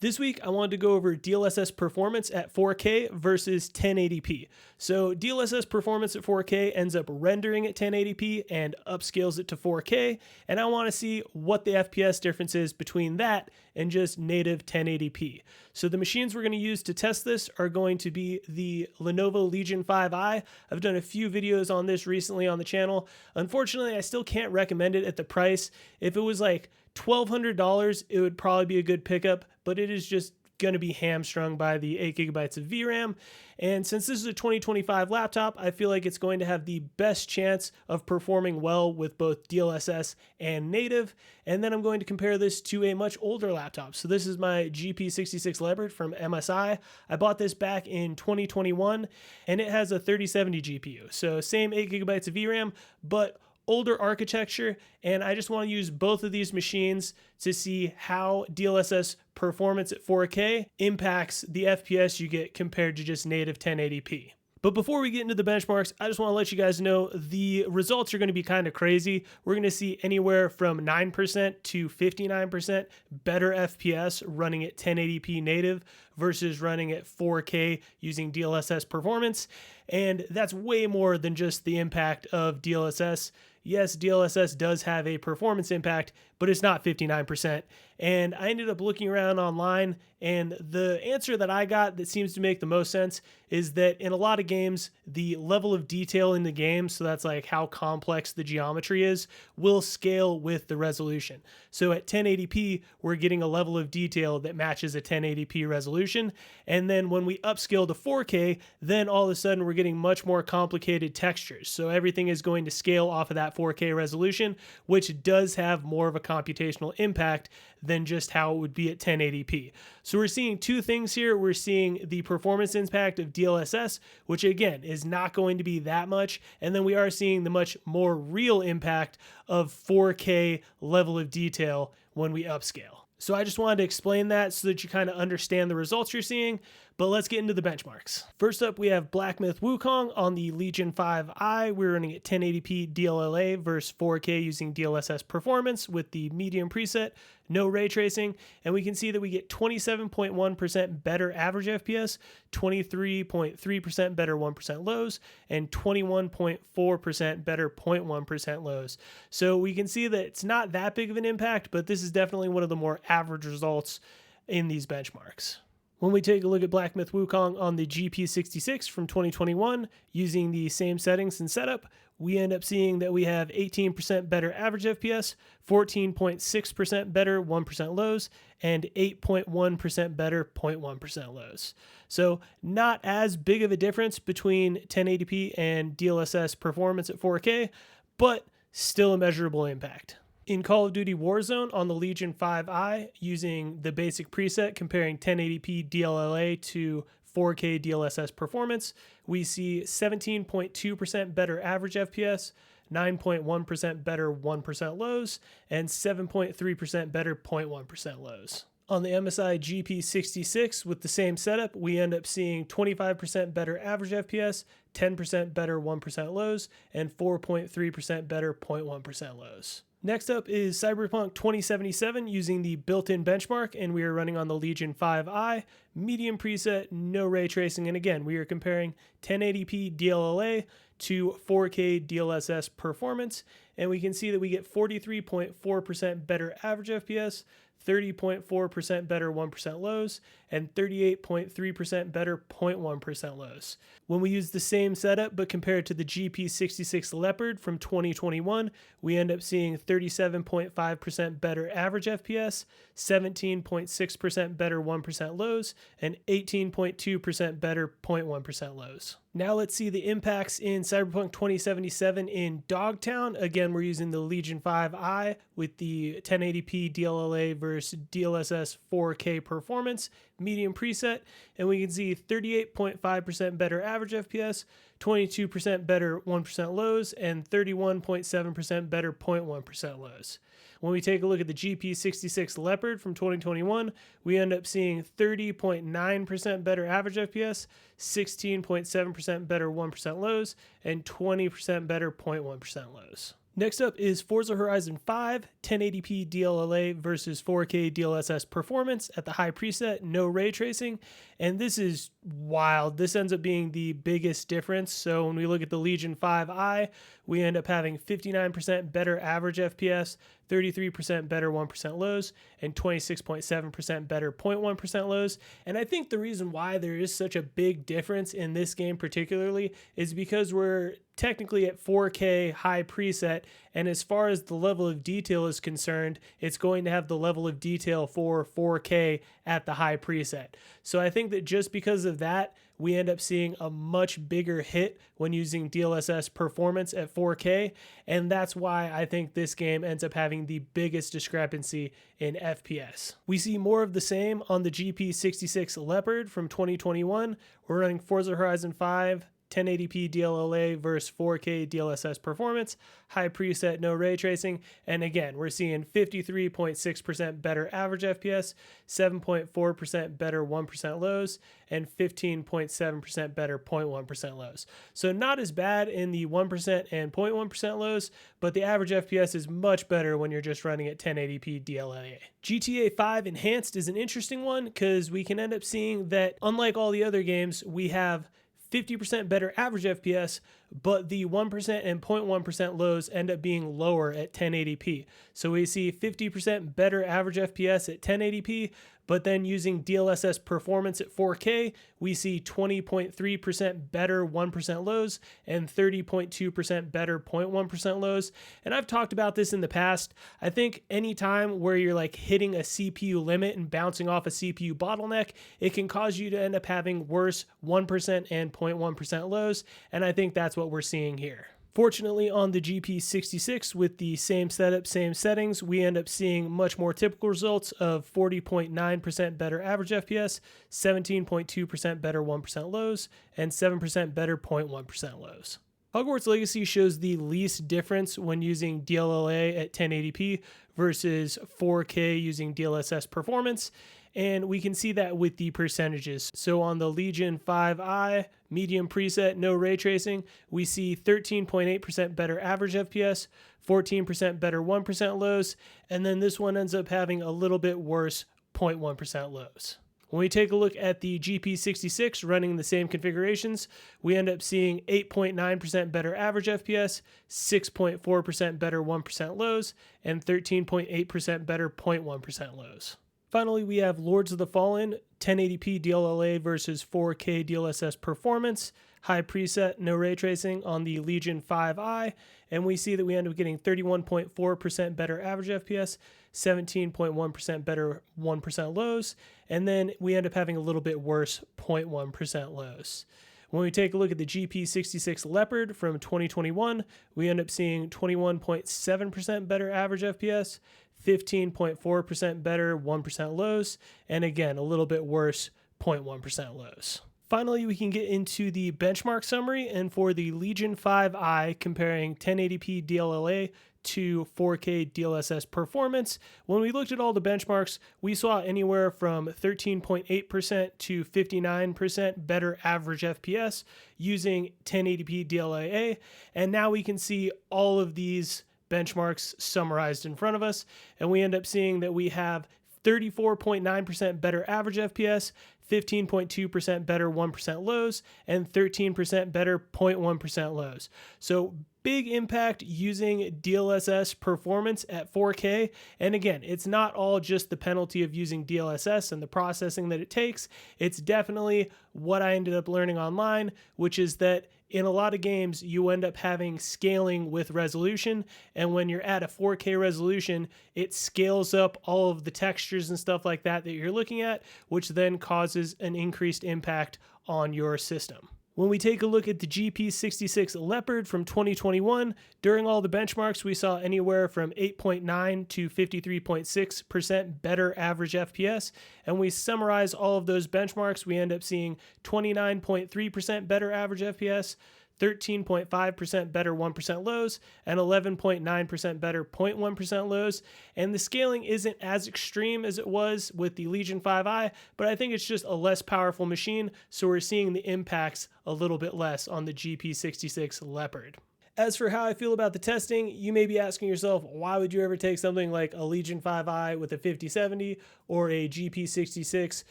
This week, I wanted to go over DLSS Performance at 4K versus 1080p. So DLSS Performance at 4K ends up rendering at 1080p and upscales it to 4K, and I want to see what the FPS difference is between that and just native 1080p. So the machines we're going to use to test this are going to be the Lenovo Legion 5i. I've done a few videos on this recently on the channel. Unfortunately, I still can't recommend it at the price. If it was like $1,200, it would probably be a good pickup, but it is just going to be hamstrung by the 8 gigabytes of VRAM. And since this is a 2025 laptop, I feel like it's going to have the best chance of performing well with both DLSS and native. And then I'm going to compare this to a much older laptop. So this is my GP66 Leopard from MSI. I bought this back in 2021 and it has a 3070 GPU. So same 8 gigabytes of VRAM, but older architecture, and I just want to use both of these machines to see how DLSS Performance at 4K impacts the FPS you get compared to just native 1080p. But before we get into the benchmarks, I just want to let you guys know the results are going to be kind of crazy. We're going to see anywhere from 9% to 59% better FPS running at 1080p native versus running at 4K using DLSS Performance. And that's way more than just the impact of DLSS. Yes, DLSS does have a performance impact, but it's not 59%. And I ended up looking around online, and the answer that I got that seems to make the most sense is that in a lot of games, the level of detail in the game, so that's like how complex the geometry is, will scale with the resolution. So at 1080p, we're getting a level of detail that matches a 1080p resolution. And then when we upscale to 4K, then all of a sudden we're getting much more complicated textures. So everything is going to scale off of that 4K resolution, which does have more of a computational impact than just how it would be at 1080p. So we're seeing two things here. We're seeing the performance impact of DLSS, which again is not going to be that much. And then we are seeing the much more real impact of 4K level of detail when we upscale. So I just wanted to explain that so that you kind of understand the results you're seeing, but let's get into the benchmarks. First up, we have Black Myth Wukong on the Legion 5i. We're running at 1080p DLLA versus 4K using DLSS Performance with the medium preset, no ray tracing, and we can see that we get 27.1% better average FPS, 23.3% better 1% lows, and 21.4% better 0.1% lows. So we can see that it's not that big of an impact, but this is definitely one of the more average results in these benchmarks. When we take a look at Black Myth Wukong on the GP66 from 2021, using the same settings and setup, we end up seeing that we have 18% better average FPS, 14.6% better 1% lows, and 8.1% better 0.1% lows. So not as big of a difference between 1080p and DLSS Performance at 4K, but still a measurable impact. In Call of Duty Warzone on the Legion 5i, using the basic preset comparing 1080p DLLA to 4K DLSS Performance, we see 17.2% better average FPS, 9.1% better 1% lows, and 7.3% better 0.1% lows. On the MSI GP66 with the same setup, we end up seeing 25% better average FPS, 10% better 1% lows, and 4.3% better 0.1% lows. Next up is Cyberpunk 2077 using the built-in benchmark, and we are running on the Legion 5i, medium preset, no ray tracing, and again, we are comparing 1080p DLLA to 4K DLSS Performance, and we can see that we get 43.4% better average FPS, 30.4% better 1% lows, and 38.3% better 0.1% lows. When we use the same setup but compare it to the GP66 Leopard from 2021, we end up seeing 37.5% better average FPS, 17.6% better 1% lows, and 18.2% better 0.1% lows. Now let's see the impacts in Cyberpunk 2077 in Dogtown. Again, we're using the Legion 5i with the 1080p DLLA versus DLSS 4K Performance, medium preset, and we can see 38.5% better average FPS, 22% better 1% lows, and 31.7% better 0.1% lows. When we take a look at the GP66 Leopard from 2021, we end up seeing 30.9% better average FPS, 16.7% better 1% lows, and 20% better 0.1% lows. Next up is Forza Horizon 5, 1080p DLLA versus 4K DLSS Performance at the high preset, no ray tracing. And this is wild. This ends up being the biggest difference. So when we look at the Legion 5i, we end up having 59% better average FPS, 33% better 1% lows, and 26.7% better 0.1% lows. And I think the reason why there is such a big difference in this game particularly is because we're technically at 4K high preset, and as far as the level of detail is concerned, it's going to have the level of detail for 4K at the high preset. So I think that just because of that, we end up seeing a much bigger hit when using DLSS Performance at 4K, and that's why I think this game ends up having the biggest discrepancy in FPS. We see more of the same on the GP66 Leopard from 2021. We're running Forza Horizon 5, 1080p DLLA versus 4K DLSS Performance, high preset, no ray tracing, and again, we're seeing 53.6% better average FPS, 7.4% better 1% lows, and 15.7% better 0.1% lows. So not as bad in the 1% and 0.1% lows, but the average FPS is much better when you're just running at 1080p DLAA. GTA 5 Enhanced is an interesting one because we can end up seeing that unlike all the other games, we have 50% better average FPS, but the 1% and 0.1% lows end up being lower at 1080p. So we see 50% better average FPS at 1080p, but then using DLSS Performance at 4K, we see 20.3% better 1% lows and 30.2% better 0.1% lows. And I've talked about this in the past. I think anytime where you're like hitting a CPU limit and bouncing off a CPU bottleneck, it can cause you to end up having worse 1% and 0.1% lows. And I think that's what we're seeing here. Fortunately, on the GP66 with the same setup, same settings, we end up seeing much more typical results of 40.9% better average FPS, 17.2% better 1% lows, and 7% better 0.1% lows. Hogwarts Legacy shows the least difference when using DLLA at 1080p versus 4K using DLSS Performance. And we can see that with the percentages. So on the Legion 5i, medium preset, no ray tracing, we see 13.8% better average FPS, 14% better 1% lows, and then this one ends up having a little bit worse 0.1% lows. When we take a look at the GP66 running the same configurations, we end up seeing 8.9% better average FPS, 6.4% better 1% lows, and 13.8% better 0.1% lows. Finally, we have Lords of the Fallen, 1080p DLLA versus 4K DLSS Performance, high preset, no ray tracing on the Legion 5i, and we see that we end up getting 31.4% better average FPS, 17.1% better 1% lows, and then we end up having a little bit worse 0.1% lows. When we take a look at the GP66 Leopard from 2021, we end up seeing 21.7% better average FPS, 15.4% better 1% lows, and again, a little bit worse 0.1% lows. Finally, we can get into the benchmark summary, and for the Legion 5i comparing 1080p DLLA to 4K DLSS Performance, when we looked at all the benchmarks, we saw anywhere from 13.8% to 59% better average FPS using 1080p DLAA, and now we can see all of these benchmarks summarized in front of us, and we end up seeing that we have 34.9% better average FPS, 15.2% better 1% lows, and 13% better 0.1% lows. So big impact using DLSS Performance at 4K. And again, it's not all just the penalty of using DLSS and the processing that it takes. It's definitely what I ended up learning online, which is that in a lot of games, you end up having scaling with resolution, and when you're at a 4K resolution, it scales up all of the textures and stuff like that that you're looking at, which then causes an increased impact on your system. When we take a look at the GP66 Leopard from 2021, during all the benchmarks, we saw anywhere from 8.9 to 53.6% better average FPS. And we summarize all of those benchmarks, we end up seeing 29.3% better average FPS, 13.5% better 1% lows, and 11.9% better 0.1% lows. And the scaling isn't as extreme as it was with the Legion 5i, but I think it's just a less powerful machine, so we're seeing the impacts a little bit less on the GP66 Leopard. As for how I feel about the testing, you may be asking yourself, why would you ever take something like a Legion 5i with a 5070 or a GP66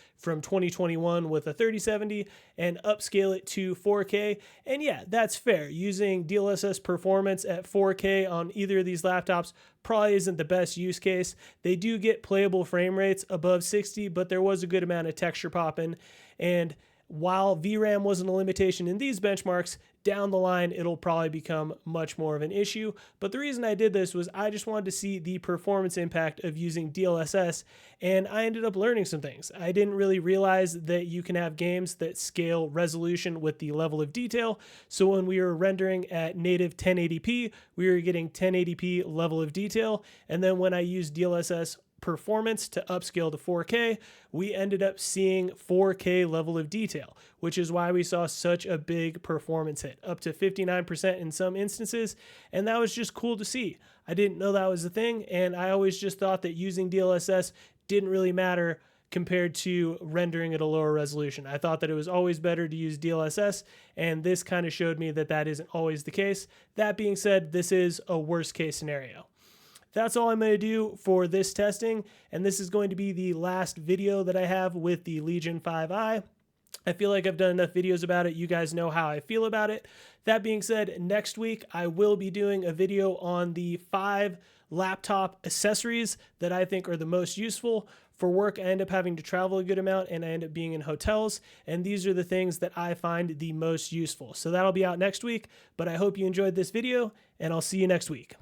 from 2021 with a 3070 and upscale it to 4K? And yeah, that's fair. Using DLSS Performance at 4K on either of these laptops probably isn't the best use case. They do get playable frame rates above 60, but there was a good amount of texture popping. And while VRAM wasn't a limitation in these benchmarks, down the line, it'll probably become much more of an issue. But the reason I did this was I just wanted to see the performance impact of using DLSS, and I ended up learning some things. I didn't really realize that you can have games that scale resolution with the level of detail. So when we were rendering at native 1080p, we were getting 1080p level of detail. And then when I used DLSS Performance to upscale to 4K, we ended up seeing 4K level of detail, which is why we saw such a big performance hit, up to 59% in some instances, and that was just cool to see. I didn't know that was a thing, and I always just thought that using DLSS didn't really matter compared to rendering at a lower resolution. I thought that it was always better to use DLSS, and this kind of showed me that that isn't always the case. That being said, this is a worst case scenario. That's all I'm going to do for this testing, and this is going to be the last video that I have with the Legion 5i. I feel like I've done enough videos about it. You guys know how I feel about it. That being said, next week I will be doing a video on the 5 laptop accessories that I think are the most useful. For work, I end up having to travel a good amount, and I end up being in hotels, and these are the things that I find the most useful. So that'll be out next week, but I hope you enjoyed this video, and I'll see you next week.